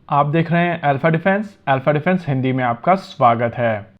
आप देख रहे हैं अल्फा डिफेंस हिंदी में आपका स्वागत है।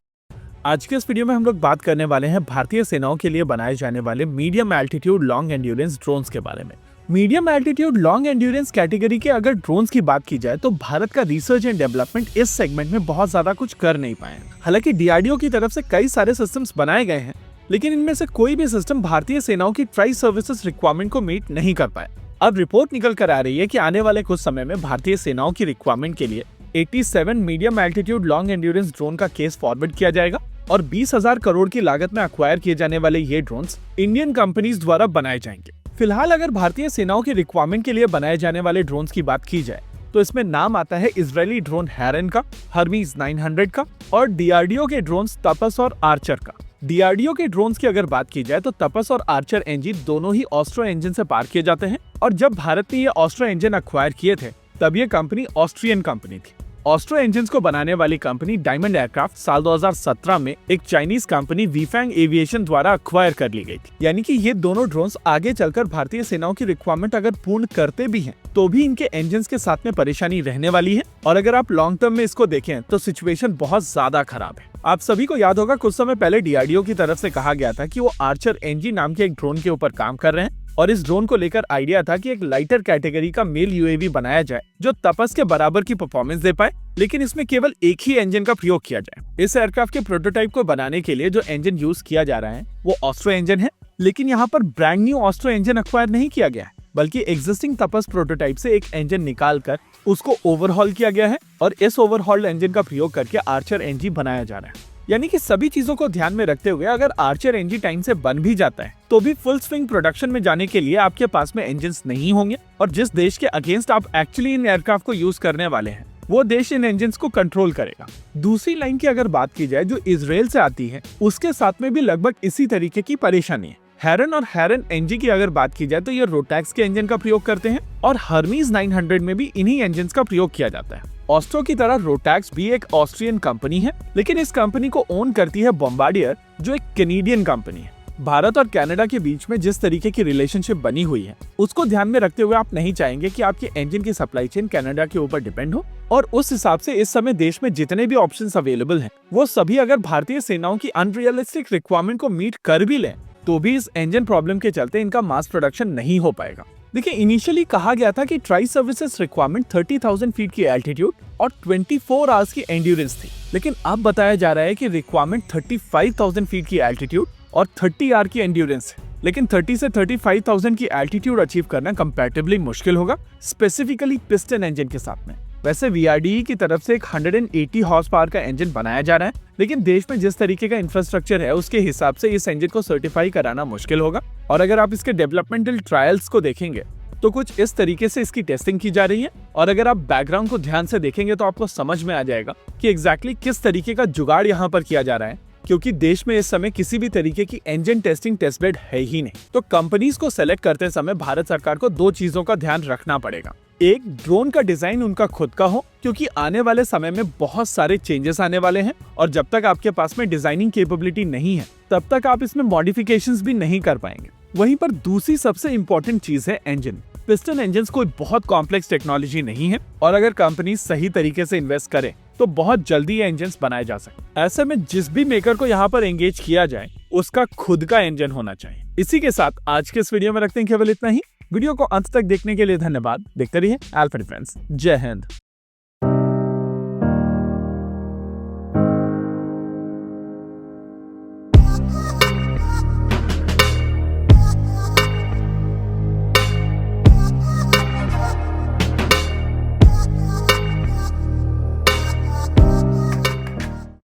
आज के इस वीडियो में हम लोग बात करने वाले हैं भारतीय सेनाओं के लिए बनाए जाने वाले medium altitude long endurance drones के बारे में। Medium altitude long endurance category के अगर ड्रोन्स की बात की जाए तो भारत का रिसर्च एंड डेवलपमेंट इस सेगमेंट में बहुत ज्यादा कुछ कर नहीं पाए। हालांकि डीआरडीओ की तरफ से कई सारे सिस्टम्स बनाए गए हैं, लेकिन इनमें से कोई भी सिस्टम भारतीय सेनाओं की ट्राई सर्विसेज रिक्वायरमेंट को मीट नहीं कर पाए। अब रिपोर्ट निकल कर आ रही है कि आने वाले कुछ समय में भारतीय सेनाओं की रिक्वायरमेंट के लिए 87 medium altitude long endurance drone का केस फॉरवर्ड किया जाएगा और 20,000 करोड़ की लागत में अक्वायर किए जाने वाले ये ड्रोन्स इंडियन कंपनीज द्वारा बनाए जाएंगे। फिलहाल अगर भारतीय सेनाओं की रिक्वायरमेंट के लिए बनाए जाने वाले ड्रोन्स की बात की जाए तो इसमें नाम आता है इजरायली ड्रोन हेरन का, हर्मीज 900 का और डीआरडीओ के ड्रोन्स तपस और आर्चर का। डीआरडीओ के ड्रोन्स की अगर बात की जाए तो तपस और आर्चर इंजन दोनों ही ऑस्ट्रो इंजन से पार किए जाते हैं और जब भारत ने ये ऑस्ट्रो इंजन अक्वायर किए थे तब ये कंपनी ऑस्ट्रियन कंपनी थी। ऑस्ट्रो इंजन्स को बनाने वाली कंपनी डायमंड एयरक्राफ्ट साल 2017 में एक चाइनीज कंपनी वीफैंग एविएशन द्वारा अक्वायर कर ली गई थी। यानी कि ये दोनों ड्रोन्स आगे चलकर भारतीय सेनाओं की रिक्वायरमेंट अगर पूर्ण करते भी हैं तो भी इनके इंजन्स के साथ में परेशानी रहने वाली है और अगर आप लॉन्ग टर्म में इसको देखें तो सिचुएशन बहुत ज्यादा खराब है। आप सभी को याद होगा कुछ समय पहले डीआरडीओ की तरफ से कहा गया था कि वो आर्चर एनजी नाम के एक ड्रोन के ऊपर काम कर रहे हैं और इस ड्रोन को लेकर आइडिया था कि एक लाइटर कैटेगरी का मेल यूएवी बनाया जाए जो तपस के बराबर की परफॉर्मेंस दे पाए, लेकिन इसमें केवल एक ही इंजन का प्रयोग किया जाए। इस एयरक्राफ्ट के प्रोटोटाइप को बनाने के लिए जो इंजन यूज किया जा रहा है वो ऑस्ट्रो इंजन है, लेकिन यहाँ पर brand new Austro engine acquire नहीं किया गया है, बल्कि एग्जिस्टिंग तपस प्रोटोटाइप से एक इंजन निकाल कर उसको ओवरहॉल किया गया है और इस ओवरहॉल्ड इंजन का प्रयोग करके आर्चर एनजी बनाया जा रहा है। यानी कि सभी चीजों को ध्यान में रखते हुए अगर आर्चर एनजी टाइम से बन भी जाता है तो भी फुल स्विंग प्रोडक्शन में जाने के लिए आपके पास में इंजन्स नहीं होंगे और जिस देश के अगेंस्ट आप एक्चुअली इन एयरक्राफ्ट को यूज करने वाले हैं वो देश इन इंजन्स को कंट्रोल करेगा। दूसरी लाइन की अगर बात की जाए जो इजराइल से आती है उसके साथ में भी लगभग इसी तरीके की परेशानी है। हेरन और हेरन एनजी की अगर बात की जाए तो ये रोटैक्स के इंजन का प्रयोग करते हैं और हर्मीज 900 में भी इन्हीं इंजन्स का प्रयोग किया जाता है। ऑस्ट्रो की तरह रोटैक्स भी एक ऑस्ट्रियन कंपनी है, लेकिन इस कंपनी को ओन करती है बॉम्बार्डियर जो एक कैनेडियन कंपनी है। भारत और कनाडा के बीच में जिस तरीके की रिलेशनशिप बनी हुई है उसको ध्यान में रखते हुए आप नहीं चाहेंगे कि आपके इंजन की सप्लाई चेन कनाडा के ऊपर डिपेंड हो और उस हिसाब से इस समय देश में जितने भी ऑप्शंस अवेलेबल हैं वो सभी अगर भारतीय सेनाओं की अनरियलिस्टिक रिक्वायरमेंट को मीट कर भी लें तो भी इस इंजन प्रॉब्लम के चलते इनका मास प्रोडक्शन नहीं हो पाएगा। देखिए, इनिशियली कहा गया था कि ट्राई सर्विसेज रिक्वायरमेंट 30,000 फीट की एल्टीट्यूड और 24 आवर्स की एंड्योरेंस थी, लेकिन अब बताया जा रहा है कि रिक्वायरमेंट 35,000 फीट की एल्टीट्यूड और 30 आवर की एंड्योरेंस है। लेकिन 30 से 35,000 की एल्टीट्यूड अचीव करना कंपैरेटिवली मुश्किल होगा, स्पेसिफिकली पिस्टन इंजन के साथ में। वैसे वीआरडीई की तरफ से एक 180 हॉर्स पावर का इंजन बनाया जा रहा है, लेकिन देश में जिस तरीके का इंफ्रास्ट्रक्चर है उसके हिसाब से इस इंजन को सर्टिफाई कराना मुश्किल होगा और अगर आप इसके डेवलपमेंटल ट्रायल्स को देखेंगे तो कुछ इस तरीके से इसकी टेस्टिंग की जा रही है और अगर आप बैकग्राउंड को ध्यान से देखेंगे तो आपको समझ में आ जाएगा कि एग्जैक्टली किस तरीके का जुगाड़ यहाँ पर किया जा रहा है, क्योंकि देश में इस समय किसी भी तरीके की इंजन टेस्टिंग टेस्ट बेड है ही नहीं। तो कंपनीज को सेलेक्ट करते समय भारत सरकार को दो चीजों का ध्यान रखना पड़ेगा। एक, ड्रोन का डिजाइन उनका खुद का हो, क्योंकि आने वाले समय में बहुत सारे चेंजेस आने वाले हैं और जब तक आपके पास में डिजाइनिंग कैपेबिलिटी नहीं है तब तक आप इसमें मॉडिफिकेशंस भी नहीं कर पाएंगे। वहीं पर दूसरी सबसे इंपॉर्टेंट चीज है इंजन। पिस्टन इंजन्स कोई बहुत कॉम्प्लेक्स टेक्नोलॉजी नहीं है और अगर कंपनी सही तरीके से इन्वेस्ट करे तो बहुत जल्दी ये इंजन्स बनाए जा सकते। ऐसे में जिस भी मेकर को यहाँ पर एंगेज किया जाए उसका खुद का इंजन होना चाहिए। इसी के साथ आज के इस वीडियो में रखते हैं केवल इतना ही। वीडियो को अंत तक देखने के लिए धन्यवाद। देखते रहिए अल्फा डिफेंस। जय हिंद।